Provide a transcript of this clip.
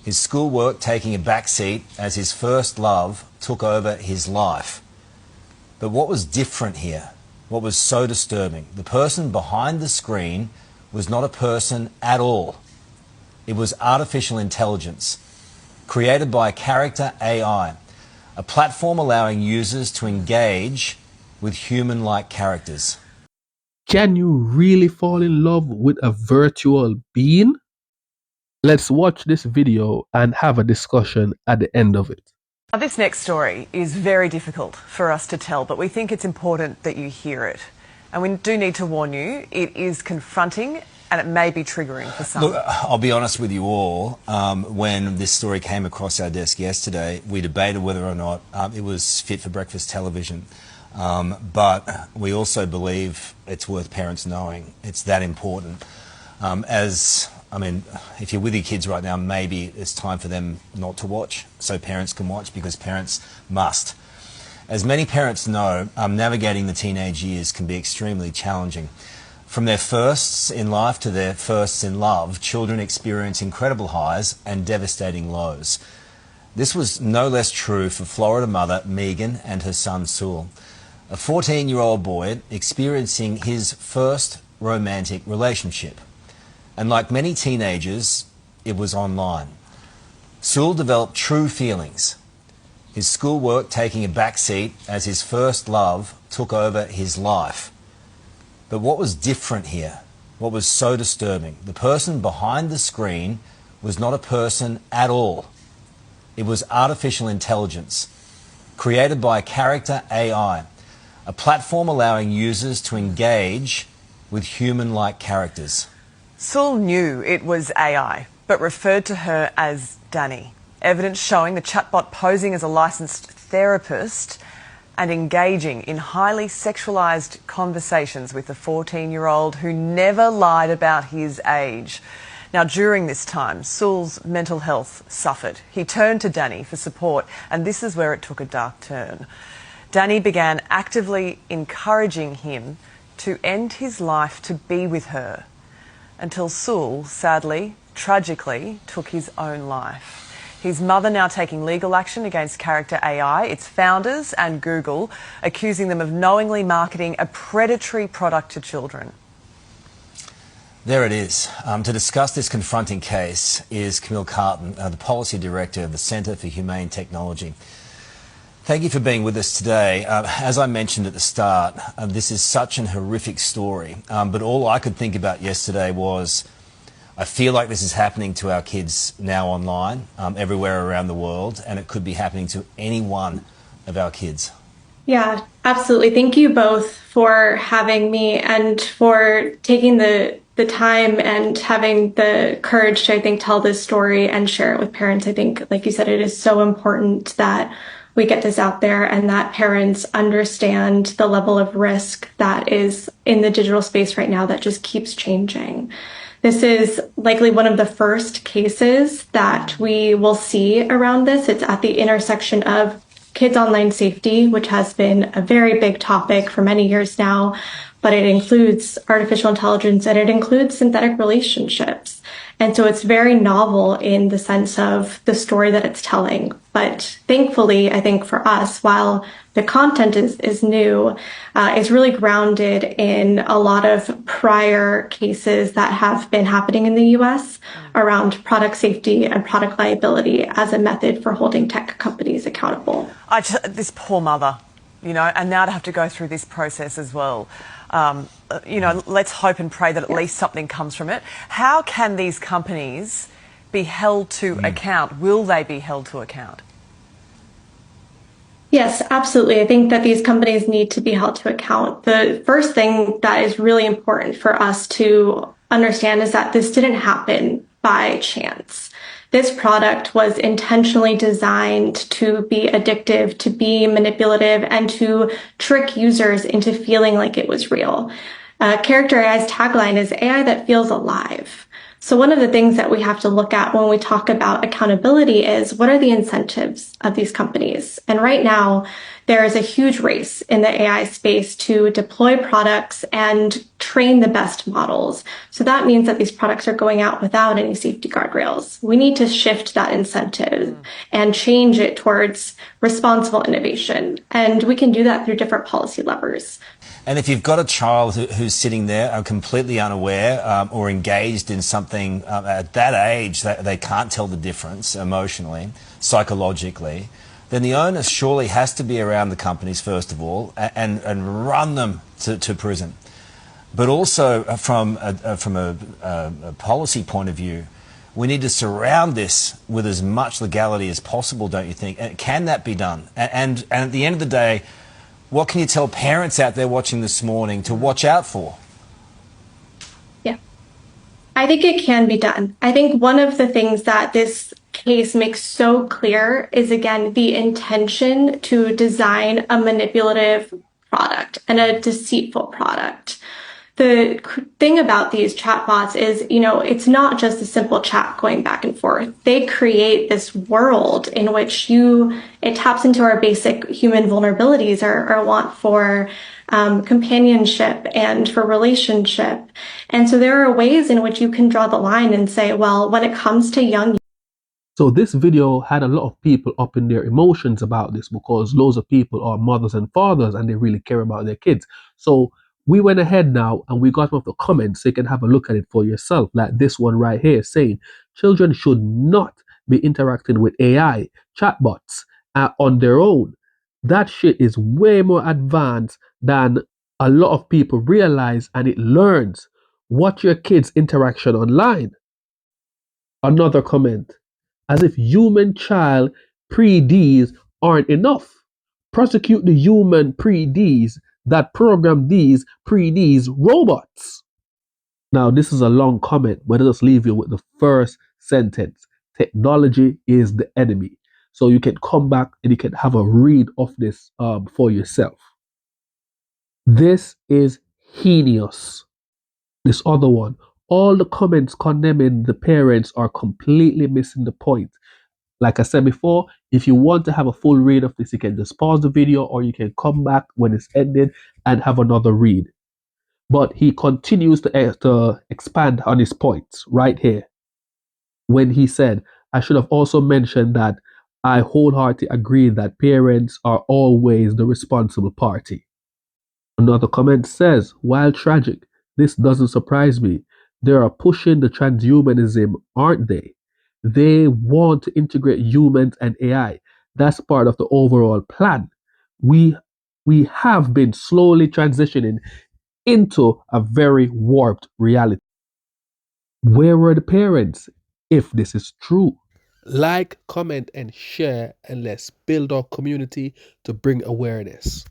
his schoolwork taking a backseat as his first love took over his life. But what was different here? What was so disturbing? The person behind the screen was not a person at all. It was artificial intelligence, created by character AI, a platform allowing users to engage with human-like characters. Can you really fall in love with a virtual being? Let's watch this video and have a discussion at the end of it. Now, this next story is very difficult for us to tell, but we think it's important that you hear it. And we do need to warn you, it is confronting and it may be triggering for some. Look, I'll be honest with you all, when this story came across our desk yesterday, we debated whether or not it was fit for breakfast television. But we also believe it's worth parents knowing. It's that important. If you're with your kids right now, maybe it's time for them not to watch, so parents can watch, because parents must. As many parents know, navigating the teenage years can be extremely challenging. From their firsts in life to their firsts in love, children experience incredible highs and devastating lows. This was no less true for Florida mother Megan and her son Sewell, a 14-year-old boy experiencing his first romantic relationship. And like many teenagers, it was online. Sewell developed true feelings, his schoolwork taking a backseat as his first love took over his life. But what was different here? What was so disturbing? The person behind the screen was not a person at all. It was artificial intelligence, created by character AI, a platform allowing users to engage with human-like characters. Sewell knew it was AI, but referred to her as Danny. Evidence showing the chatbot posing as a licensed therapist and engaging in highly sexualised conversations with the 14-year-old who never lied about his age. Now, during this time, Sewell's mental health suffered. He turned to Danny for support, and this is where it took a dark turn. Danny began actively encouraging him to end his life to be with her, until Sewell, sadly, tragically, took his own life. His mother now taking legal action against Character AI, its founders and Google, accusing them of knowingly marketing a predatory product to children. There it is. To discuss this confronting case is Camille Carton, the Policy Director of the Centre for Humane Technology. Thank you for being with us today. As I mentioned at the start, this is such an horrific story, but all I could think about yesterday was, I feel like this is happening to our kids now online, everywhere around the world, and it could be happening to any one of our kids. Yeah, absolutely. Thank you both for having me and for taking the time and having the courage to, I think, tell this story and share it with parents. I think, like you said, it is so important that we get this out there and that parents understand the level of risk that is in the digital space right now that just keeps changing. This is likely one of the first cases that we will see around this. It's at the intersection of kids' online safety, which has been a very big topic for many years now, but it includes artificial intelligence and it includes synthetic relationships. And so it's very novel in the sense of the story that it's telling. But thankfully, I think for us, while the content is new, it's really grounded in a lot of prior cases that have been happening in the US around product safety and product liability as a method for holding tech companies accountable. This poor mother, and now to have to go through this process as well. Let's hope and pray that at least something comes from it. How can these companies be held to account? Will they be held to account? Yes, absolutely. I think that these companies need to be held to account. The first thing that is really important for us to understand is that this didn't happen by chance. This product was intentionally designed to be addictive, to be manipulative, and to trick users into feeling like it was real. Character AI's tagline is AI that feels alive. So one of the things that we have to look at when we talk about accountability is what are the incentives of these companies? And right now, there is a huge race in the AI space to deploy products and train the best models. So that means that these products are going out without any safety guardrails. We need to shift that incentive and change it towards responsible innovation. And we can do that through different policy levers. And if you've got a child who's sitting there completely unaware or engaged in something at that age that they can't tell the difference emotionally, psychologically, then the onus surely has to be around the companies, first of all, and run them to prison. But also from a policy point of view, we need to surround this with as much legality as possible, don't you think? And can that be done? And at the end of the day, what can you tell parents out there watching this morning to watch out for? Yeah, I think it can be done. I think one of the things that this case makes so clear is, again, the intention to design a manipulative product and a deceitful product. The thing about these chatbots is, it's not just a simple chat going back and forth. They create this world in which it taps into our basic human vulnerabilities, our want for companionship and for relationship. And so there are ways in which you can draw the line and say, well, when it comes to young. So this video had a lot of people up in their emotions about this because loads of people are mothers and fathers and they really care about their kids. So we went ahead now and we got off the comments so you can have a look at it for yourself. Like this one right here saying children should not be interacting with AI chatbots on their own. That shit is way more advanced than a lot of people realize, and it learns. Watch your kids' interaction online. Another comment. As if human child pre-Ds aren't enough. Prosecute the human pre-Ds that program these pre-Ds robots. Now, this is a long comment, but I'll just leave you with the first sentence. Technology is the enemy. So you can come back and you can have a read of this for yourself. This is heinous. This other one. All the comments condemning the parents are completely missing the point. Like I said before, if you want to have a full read of this, you can just pause the video or you can come back when it's ended and have another read. But he continues to expand on his points right here when he said, I should have also mentioned that I wholeheartedly agree that parents are always the responsible party. Another comment says, while tragic, this doesn't surprise me. They are pushing the transhumanism, aren't they? They want to integrate humans and AI. That's part of the overall plan. We have been slowly transitioning into a very warped reality. Where were the parents if this is true? Like, comment, and share, and let's build our community to bring awareness.